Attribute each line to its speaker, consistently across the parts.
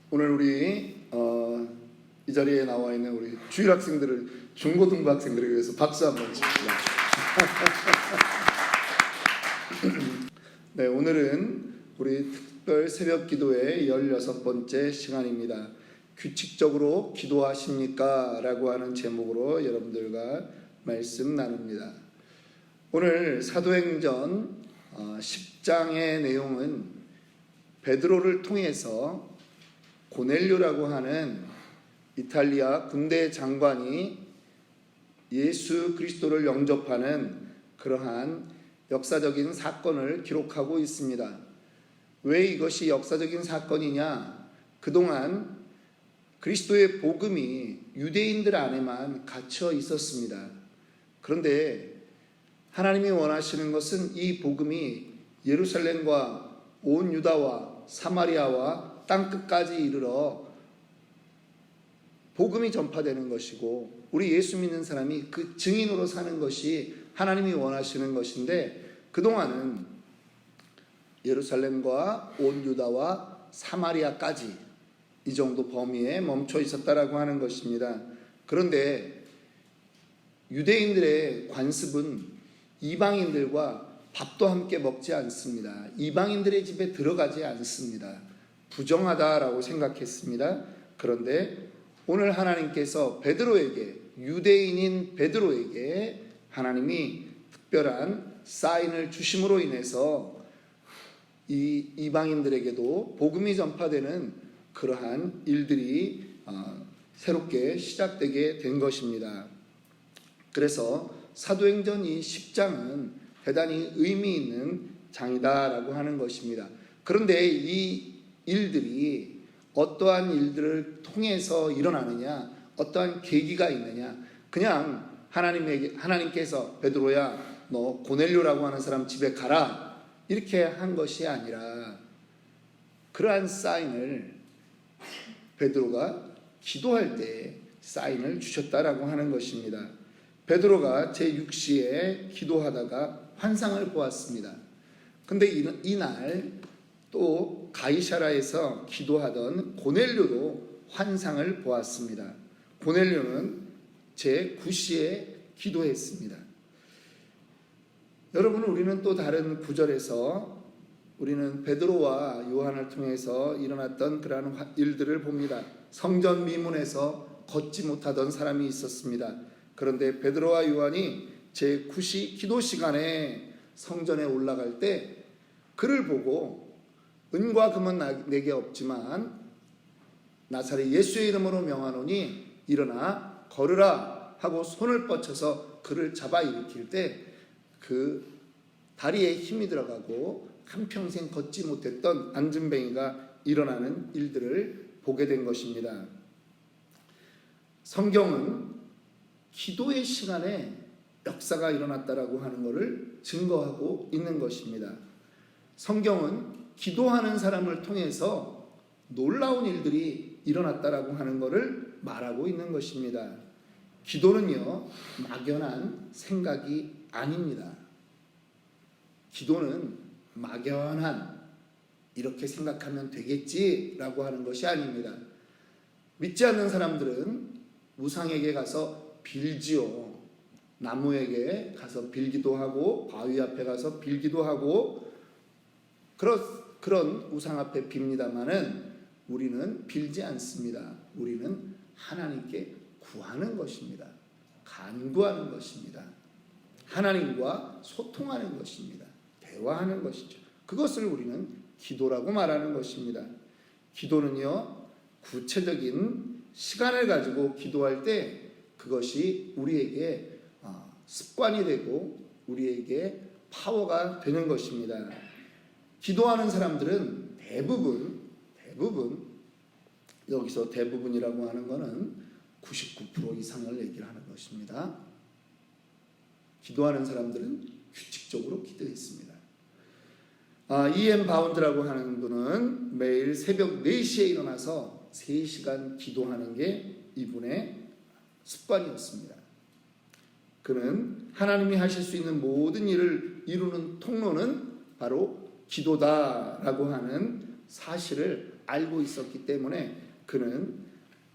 Speaker 1: 오늘 우리 이 자리에 나와 있는 우리 주일 학생들을 중고등부 학생들을 위해서 박수 한번 칩시다. 네, 오늘은 우리 특별 새벽 기도의 16번째 시간입니다. 규칙적으로 기도하십니까? 라고 하는 제목으로 여러분들과 말씀 나눕니다. 오늘 사도행전 10장의 내용은 베드로를 통해서 고넬료라고 하는 이탈리아 군대 장관이 예수 그리스도를 영접하는 그러한 역사적인 사건을 기록하고 있습니다. 왜 이것이 역사적인 사건이냐? 그동안 그리스도의 복음이 유대인들 안에만 갇혀 있었습니다. 그런데 하나님이 원하시는 것은 이 복음이 예루살렘과 온 유다와 사마리아와 땅끝까지 이르러 복음이 전파되는 것이고 우리 예수 믿는 사람이 그 증인으로 사는 것이 하나님이 원하시는 것인데, 그동안은 예루살렘과 온 유다와 사마리아까지 이 정도 범위에 멈춰 있었다라고 하는 것입니다. 그런데 유대인들의 관습은 이방인들과 밥도 함께 먹지 않습니다. 이방인들의 집에 들어가지 않습니다. 부정하다라고 생각했습니다. 그런데 오늘 하나님께서 베드로에게, 유대인인 베드로에게 하나님이 특별한 사인을 주심으로 인해서 이 이방인들에게도 복음이 전파되는 그러한 일들이 새롭게 시작되게 된 것입니다. 그래서 사도행전 이 10장은 대단히 의미 있는 장이다라고 하는 것입니다. 그런데 이 일들이 어떠한 일들을 통해서 일어나느냐, 어떠한 계기가 있느냐, 그냥 하나님께서 베드로야 너 고넬료라고 하는 사람 집에 가라 이렇게 한 것이 아니라 그러한 사인을 베드로가 기도할 때 사인을 주셨다라고 하는 것입니다. 베드로가 제6시에 기도하다가 환상을 보았습니다. 근데 이날 또 가이사라에서 기도하던 고넬료도 환상을 보았습니다. 고넬료는 제9시에 기도했습니다. 여러분, 우리는 또 다른 구절에서 우리는 베드로와 요한을 통해서 일어났던 그러한 일들을 봅니다. 성전 미문에서 걷지 못하던 사람이 있었습니다. 그런데 베드로와 요한이 제9시 기도 시간에 성전에 올라갈 때 그를 보고 은과 금은 내게 없지만 나사렛 예수의 이름으로 명하노니 일어나 걸으라 하고 손을 뻗쳐서 그를 잡아 일으킬 때 그 다리에 힘이 들어가고 한평생 걷지 못했던 안진뱅이가 일어나는 일들을 보게 된 것입니다. 성경은 기도의 시간에 역사가 일어났다라고 하는 것을 증거하고 있는 것입니다. 성경은 기도하는 사람을 통해서 놀라운 일들이 일어났다라고 하는 것을 말하고 있는 것입니다. 기도는요, 막연한 생각이 아닙니다. 기도는 막연한 이렇게 생각하면 되겠지라고 하는 것이 아닙니다. 믿지 않는 사람들은 우상에게 가서 빌지요. 나무에게 가서 빌기도 하고 바위 앞에 가서 빌기도 하고 그런 우상 앞에 빕니다마는 우리는 빌지 않습니다. 우리는 하나님께 구하는 것입니다. 간구하는 것입니다. 하나님과 소통하는 것입니다. 대화하는 것이죠. 그것을 우리는 기도라고 말하는 것입니다. 기도는요, 구체적인 시간을 가지고 기도할 때 그것이 우리에게 습관이 되고 우리에게 파워가 되는 것입니다. 기도하는 사람들은 대부분 여기서 대부분이라고 하는 것은 99% 이상을 얘기를 하는 것입니다. 기도하는 사람들은 규칙적으로 기도했습니다. E.M. 바운드라고 하는 분은 매일 새벽 4시에 일어나서 3시간 기도하는 게 이분의 습관이었습니다. 그는 하나님이 하실 수 있는 모든 일을 이루는 통로는 바로 기도다라고 하는 사실을 알고 있었기 때문에 그는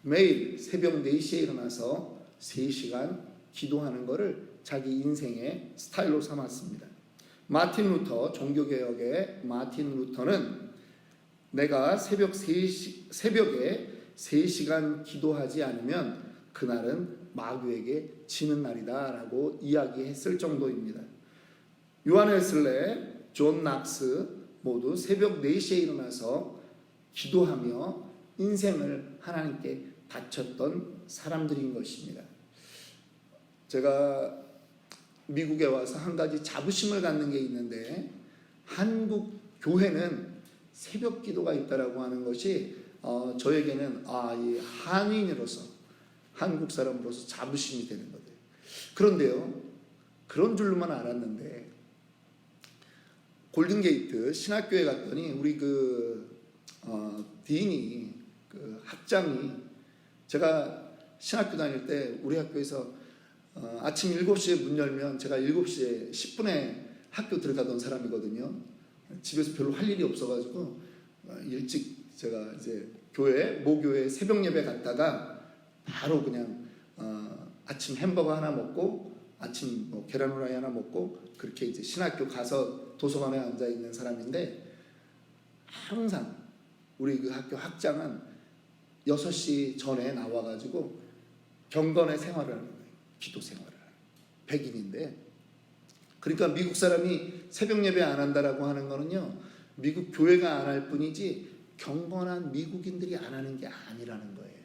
Speaker 1: 매일 새벽 4시에 일어나서 3시간 기도하는 것을 자기 인생의 스타일로 삼았습니다. 마틴 루터, 종교개혁의 마틴 루터는 내가 새벽에 3시간 기도하지 않으면 그날은 마귀에게 지는 날이다 라고 이야기했을 정도입니다. 요한 웨슬레, 존 낙스 모두 새벽 4시에 일어나서 기도하며 인생을 하나님께 바쳤던 사람들인 것입니다. 제가 미국에 와서 한 가지 자부심을 갖는 게 있는데, 한국 교회는 새벽 기도가 있다라고 하는 것이 저에게는 이 한인으로서, 한국 사람으로서 자부심이 되는 거예요. 그런데요, 그런 줄로만 알았는데 골든게이트 신학교에 갔더니 우리 딘이, 학장이, 제가 신학교 다닐 때 우리 학교에서 아침 7시에 문 열면 제가 7시에 10분에 학교 들어가던 사람이거든요. 집에서 별로 할 일이 없어가지고 일찍 제가 이제 모교회 새벽 예배 갔다가 바로 그냥 아침 햄버거 하나 먹고 아침 계란 후라이 하나 먹고 그렇게 이제 신학교 가서 도서관에 앉아 있는 사람인데, 항상 우리 그 학교 학장은 6시 전에 나와가지고 경건의 생활을 하는 거예요. 기도 생활을 하는 백인인데, 그러니까 미국 사람이 새벽 예배 안 한다라고 하는 거는요, 미국 교회가 안 할 뿐이지 경건한 미국인들이 안 하는 게 아니라는 거예요.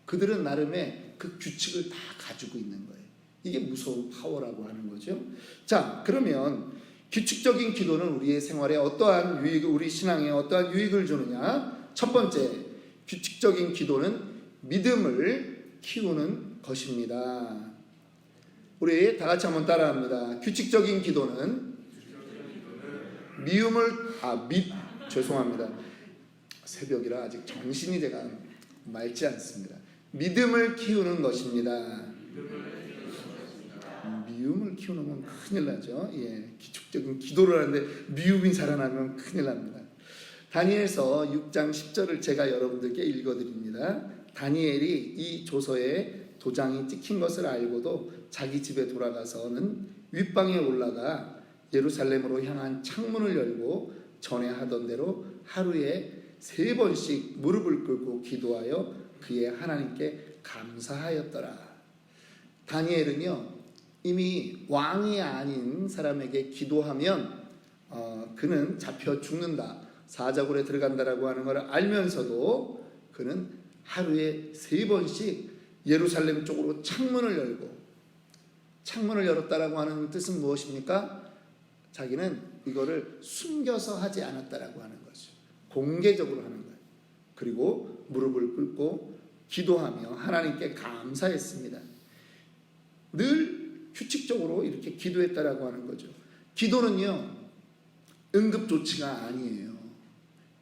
Speaker 1: 그들은 나름의 그 규칙을 다 가지고 있는 거예요. 이게 무서운 파워라고 하는 거죠. 자, 그러면 규칙적인 기도는 우리의 생활에 어떠한 우리 신앙에 어떠한 유익을 주느냐? 첫 번째, 규칙적인 기도는 믿음을 키우는 것입니다. 우리 다 같이 한번 따라합니다. 규칙적인 기도는 죄송합니다. 새벽이라 아직 정신이 제가 맑지 않습니다. 믿음을 키우는 것입니다. 미움을 키우는 건 큰일 나죠. 규칙적인 기도를 하는데 미움이 자라나면 큰일 납니다. 다니엘서 6장 10절을 제가 여러분들께 읽어드립니다. 다니엘이 이 조서에 도장이 찍힌 것을 알고도 자기 집에 돌아가서는 윗방에 올라가 예루살렘으로 향한 창문을 열고 전에 하던 대로 하루에 3번씩 무릎을 꿇고 기도하여 그의 하나님께 감사하였더라. 다니엘은요, 이미 왕이 아닌 사람에게 기도하면 그는 잡혀 죽는다, 사자굴에 들어간다라고 하는 걸 알면서도 그는 하루에 3번씩 예루살렘 쪽으로 창문을 열었다라고 하는 뜻은 무엇입니까? 자기는 이거를 숨겨서 하지 않았다라고 하는 거죠. 공개적으로 하는 거예요. 그리고 무릎을 꿇고 기도하며 하나님께 감사했습니다. 늘 규칙적으로 이렇게 기도했다라고 하는 거죠. 기도는요, 응급조치가 아니에요.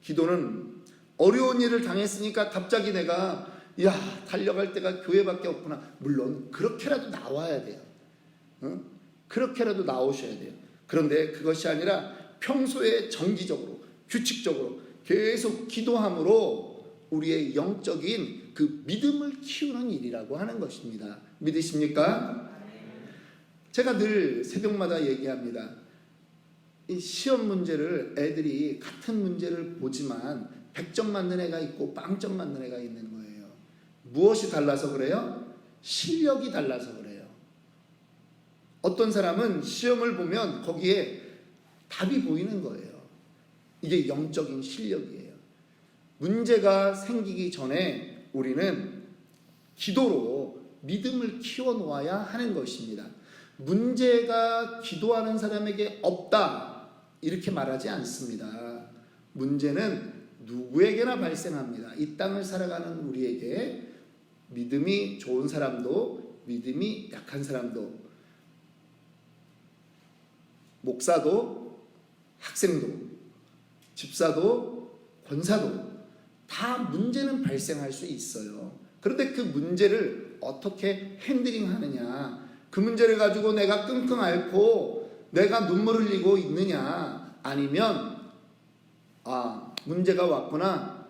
Speaker 1: 기도는 어려운 일을 당했으니까 갑자기 내가 달려갈 데가 교회밖에 없구나. 물론 그렇게라도 나와야 돼요. 그렇게라도 나오셔야 돼요. 그런데 그것이 아니라 평소에 정기적으로, 규칙적으로 계속 기도함으로 우리의 영적인 그 믿음을 키우는 일이라고 하는 것입니다. 믿으십니까? 제가 늘 새벽마다 얘기합니다. 이 시험 문제를 애들이 같은 문제를 보지만 100점 맞는 애가 있고 빵점 맞는 애가 있는 거예요. 무엇이 달라서 그래요? 실력이 달라서 그래요. 어떤 사람은 시험을 보면 거기에 답이 보이는 거예요. 이게 영적인 실력이에요. 문제가 생기기 전에 우리는 기도로 믿음을 키워 놓아야 하는 것입니다. 문제가 기도하는 사람에게 없다, 이렇게 말하지 않습니다. 문제는 누구에게나 발생합니다. 이 땅을 살아가는 우리에게 믿음이 좋은 사람도 믿음이 약한 사람도, 목사도 학생도 집사도 권사도 다 문제는 발생할 수 있어요. 그런데 그 문제를 어떻게 핸들링하느냐, 그 문제를 가지고 내가 끙끙 앓고 내가 눈물 흘리고 있느냐, 아니면 문제가 왔구나,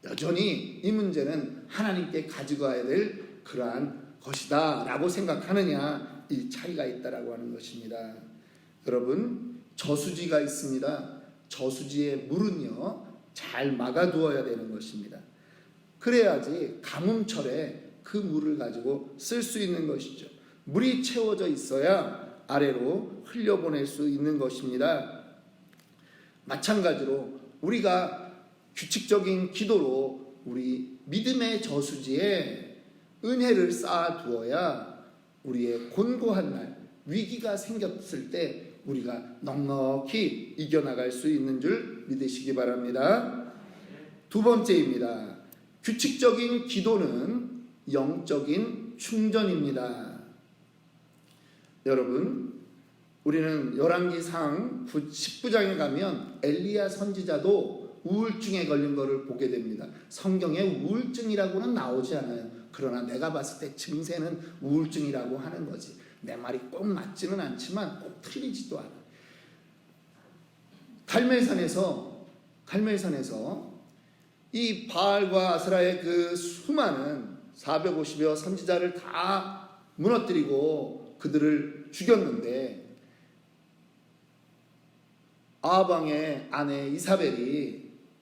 Speaker 1: 여전히 이 문제는 하나님께 가져가야 될 그러한 것이다 라고 생각하느냐, 이 차이가 있다라고 하는 것입니다. 여러분, 저수지가 있습니다. 저수지의 물은요 잘 막아두어야 되는 것입니다. 그래야지 가뭄철에 그 물을 가지고 쓸 수 있는 것이죠. 물이 채워져 있어야 아래로 흘려보낼 수 있는 것입니다. 마찬가지로 우리가 규칙적인 기도로 우리 믿음의 저수지에 은혜를 쌓아두어야 우리의 곤고한 날, 위기가 생겼을 때 우리가 넉넉히 이겨나갈 수 있는 줄 믿으시기 바랍니다. 두 번째입니다. 규칙적인 기도는 영적인 충전입니다. 여러분, 우리는 열왕기상 19장에 가면 엘리야 선지자도 우울증에 걸린 것을 보게 됩니다. 성경에 우울증이라고는 나오지 않아요. 그러나 내가 봤을 때 증세는 우울증이라고 하는 거지. 내 말이 꼭 맞지는 않지만 꼭 틀리지도 않아. 갈멜산에서 이 바알과 아스라의 그 수많은 450여 선지자를 다 무너뜨리고 그들을 죽였는데, 아합왕의 아내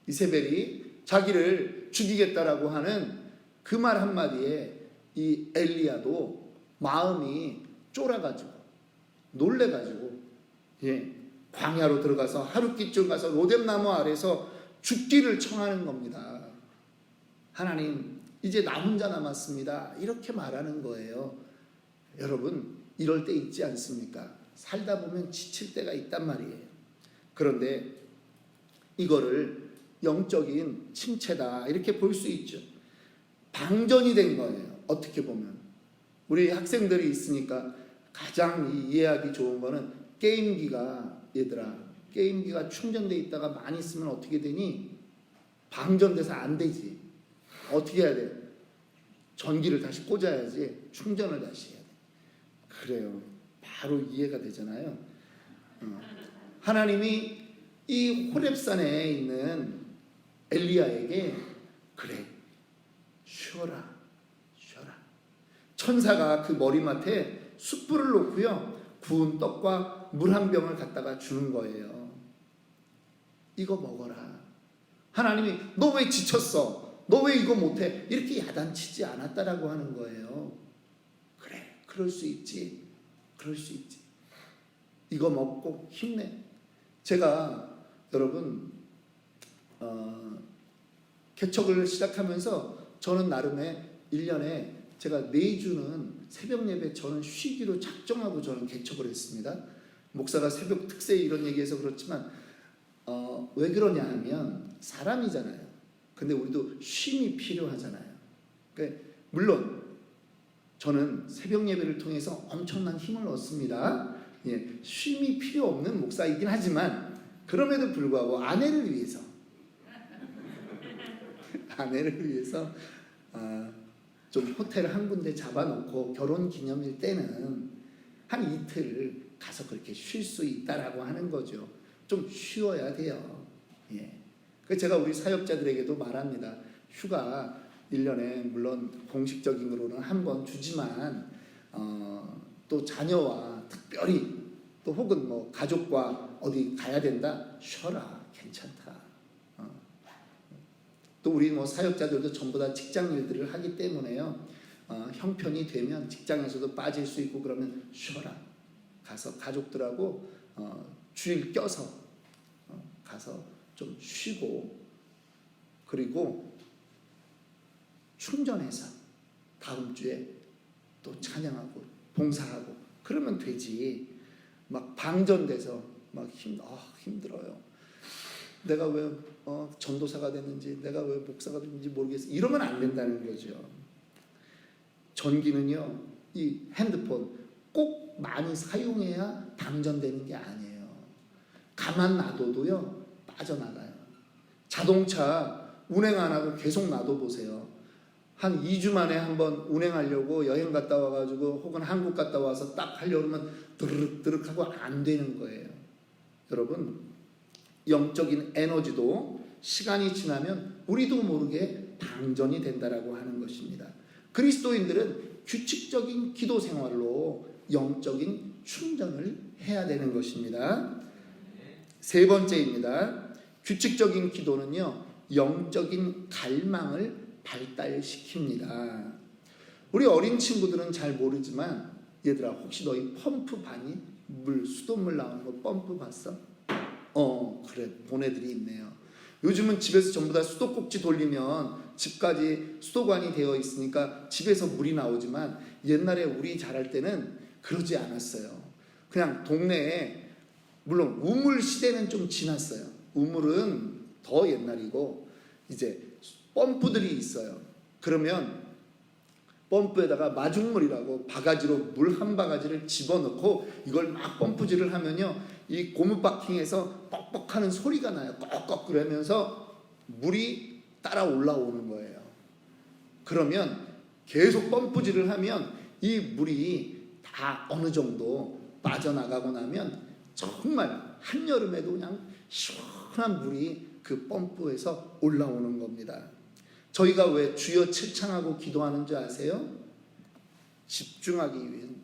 Speaker 1: 이세벨이 자기를 죽이겠다라고 하는 그 말 한마디에 이 엘리야도 마음이 쫄아가지고 놀래가지고 광야로 들어가서 하룻기쯤 가서 로뎀나무 아래서 죽기를 청하는 겁니다. 하나님, 이제 나 혼자 남았습니다. 이렇게 말하는 거예요. 여러분, 이럴 때 있지 않습니까? 살다 보면 지칠 때가 있단 말이에요. 그런데 이거를 영적인 침체다 이렇게 볼 수 있죠. 방전이 된 거예요. 어떻게 보면 우리 학생들이 있으니까 가장 이해하기 좋은 거는 게임기가, 얘들아, 게임기가 충전돼 있다가 많이 쓰면 어떻게 되니? 방전돼서 안 되지. 어떻게 해야 돼? 전기를 다시 꽂아야지 충전을 다시 해야 돼. 그래요. 바로 이해가 되잖아요. 하나님이 이 호렙산에 있는 엘리야에게 그래, 쉬어라. 천사가 그 머리맡에 숯불을 놓고요 구운 떡과 물 한 병을 갖다가 주는 거예요. 이거 먹어라. 하나님이 너 왜 지쳤어? 너 왜 이거 못해? 이렇게 야단치지 않았다라고 하는 거예요. 그래, 그럴 수 있지. 이거 먹고 힘내. 제가 여러분 개척을 시작하면서 저는 나름의 1년에 제가 4주는 새벽 예배 저는 쉬기로 작정하고 저는 개척을 했습니다. 목사가 새벽 특세 이런 얘기해서 그렇지만 왜 그러냐 하면 사람이잖아요. 근데 우리도 쉼이 필요하잖아요. 그러니까 물론 저는 새벽 예배를 통해서 엄청난 힘을 얻습니다. 쉼이 필요 없는 목사이긴 하지만 그럼에도 불구하고 아내를 위해서 좀 호텔 한 군데 잡아놓고 결혼 기념일 때는 한 이틀 가서 그렇게 쉴 수 있다라고 하는 거죠. 좀 쉬어야 돼요. 그래서 제가 우리 사역자들에게도 말합니다. 휴가 1년에 물론 공식적인으로는 한 번 주지만 또 자녀와 특별히 또 혹은 뭐 가족과 어디 가야 된다, 쉬어라. 괜찮다. 또 우리 뭐 사역자들도 전부 다 직장 일들을 하기 때문에요. 형편이 되면 직장에서도 빠질 수 있고 그러면 쉬어라. 가서 가족들하고 주일 껴서 가서 좀 쉬고 그리고 충전해서 다음 주에 또 찬양하고 봉사하고 그러면 되지. 막 방전돼서 막 힘들어요. 내가 왜 전도사가 됐는지, 내가 왜 목사가 됐는지 모르겠어. 이러면 안 된다는 거죠. 전기는요, 이 핸드폰 꼭 많이 사용해야 방전되는 게 아니에요. 가만 놔둬도요, 빠져나가요. 자동차 운행 안 하고 계속 놔둬보세요. 한 2주 만에 한번 운행하려고 여행 갔다 와가지고 혹은 한국 갔다 와서 딱 하려고 하면 드르륵 하고 안 되는 거예요. 여러분, 영적인 에너지도 시간이 지나면 우리도 모르게 방전이 된다라고 하는 것입니다. 그리스도인들은 규칙적인 기도 생활로 영적인 충전을 해야 되는 것입니다. 세 번째입니다. 규칙적인 기도는요, 영적인 갈망을 발달시킵니다. 우리 어린 친구들은 잘 모르지만, 얘들아 혹시 너희 펌프 봤니? 수돗물 나오는 거 펌프 봤어? 그래, 보내들이 있네요. 요즘은 집에서 전부 다 수도꼭지 돌리면 집까지 수도관이 되어 있으니까 집에서 물이 나오지만, 옛날에 우리 자랄 때는 그러지 않았어요. 그냥 동네에, 물론 우물 시대는 좀 지났어요. 우물은 더 옛날이고 이제 펌프들이 있어요. 그러면 펌프에다가 마중물이라고 바가지로 물 한 바가지를 집어넣고 이걸 막 펌프질을 하면요, 이 고무바킹에서 뻑뻑하는 소리가 나요. 꺽꺽 그러면서 물이 따라 올라오는 거예요. 그러면 계속 펌프질을 하면 이 물이 다 어느 정도 빠져나가고 나면 정말 한여름에도 그냥 시원한 물이 그 펌프에서 올라오는 겁니다. 저희가 왜 주여 칠창하고 기도하는 줄 아세요? 집중하기 위한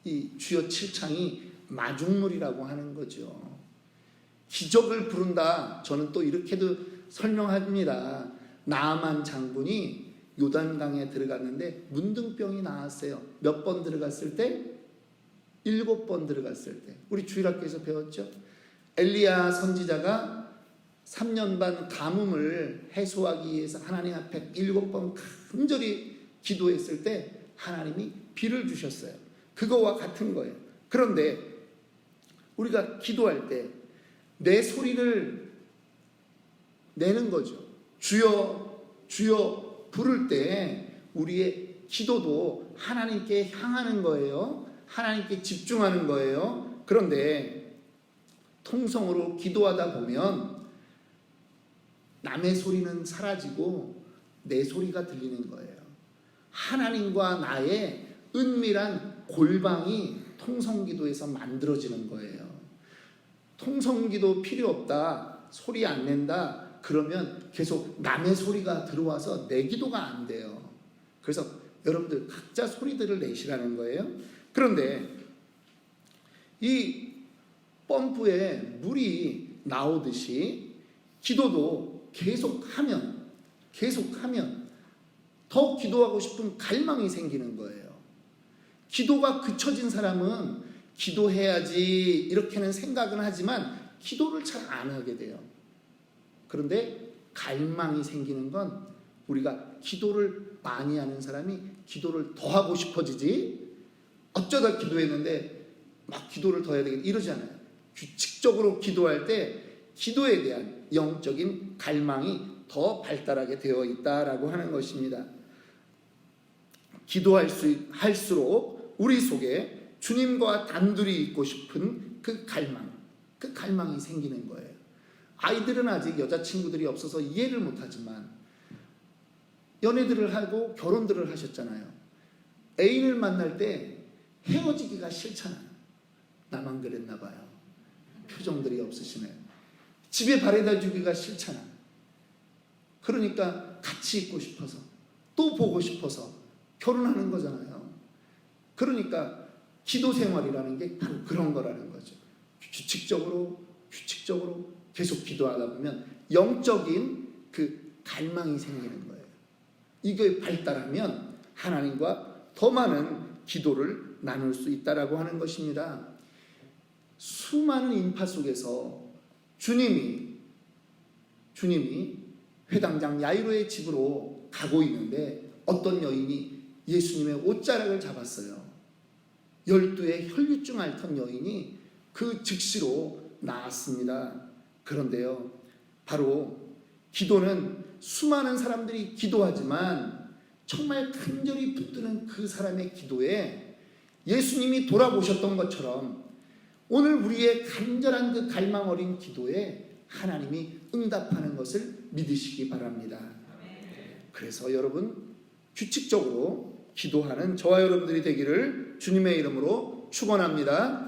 Speaker 1: 이 주여 칠창이 마중물이라고 하는 거죠. 기적을 부른다. 저는 또 이렇게도 설명합니다. 나아만 장군이 요단강에 들어갔는데 문둥병이 나왔어요. 몇 번 들어갔을 때? 7번 들어갔을 때. 우리 주일학교에서 배웠죠. 엘리야 선지자가 3년 반 가뭄을 해소하기 위해서 하나님 앞에 7번 간절히 기도했을 때 하나님이 비를 주셨어요. 그거와 같은 거예요. 그런데 우리가 기도할 때 내 소리를 내는 거죠. 주여 주여 부를 때 우리의 기도도 하나님께 향하는 거예요. 하나님께 집중하는 거예요. 그런데 통성으로 기도하다 보면 남의 소리는 사라지고 내 소리가 들리는 거예요. 하나님과 나의 은밀한 골방이 통성기도에서 만들어지는 거예요. 통성기도 필요 없다, 소리 안 낸다, 그러면 계속 남의 소리가 들어와서 내 기도가 안 돼요. 그래서 여러분들 각자 소리들을 내시라는 거예요. 그런데 이 펌프에 물이 나오듯이 기도도 계속하면 더 기도하고 싶은 갈망이 생기는 거예요. 기도가 그쳐진 사람은 기도해야지 이렇게는 생각은 하지만 기도를 잘 안 하게 돼요. 그런데 갈망이 생기는 건 우리가 기도를 많이 하는 사람이 기도를 더 하고 싶어지지, 어쩌다 기도했는데 막 기도를 더 해야 되겠다 이러지 않아요. 규칙적으로 기도할 때 기도에 대한 영적인 갈망이 더 발달하게 되어 있다라고 하는 것입니다. 기도할수록 우리 속에 주님과 단둘이 있고 싶은 그 갈망이 생기는 거예요. 아이들은 아직 여자친구들이 없어서 이해를 못하지만 연애들을 하고 결혼들을 하셨잖아요. 애인을 만날 때 헤어지기가 싫잖아요. 나만 그랬나 봐요. 표정들이 없으시네요. 집에 바래다 주기가 싫잖아. 그러니까 같이 있고 싶어서 또 보고 싶어서 결혼하는 거잖아요. 그러니까 기도 생활이라는 게 바로 그런 거라는 거죠. 규칙적으로 계속 기도하다 보면 영적인 그 갈망이 생기는 거예요. 이게 발달하면 하나님과 더 많은 기도를 나눌 수 있다라고 하는 것입니다. 수많은 인파 속에서 주님이 회당장 야이로의 집으로 가고 있는데 어떤 여인이 예수님의 옷자락을 잡았어요. 12의 혈류증 앓던 여인이 그 즉시로 나았습니다. 그런데요, 바로 기도는 수많은 사람들이 기도하지만 정말 간절히 붙드는 그 사람의 기도에 예수님이 돌아보셨던 것처럼 오늘 우리의 간절한 그 갈망 어린 기도에 하나님이 응답하는 것을 믿으시기 바랍니다. 그래서 여러분 규칙적으로 기도하는 저와 여러분들이 되기를 주님의 이름으로 축원합니다.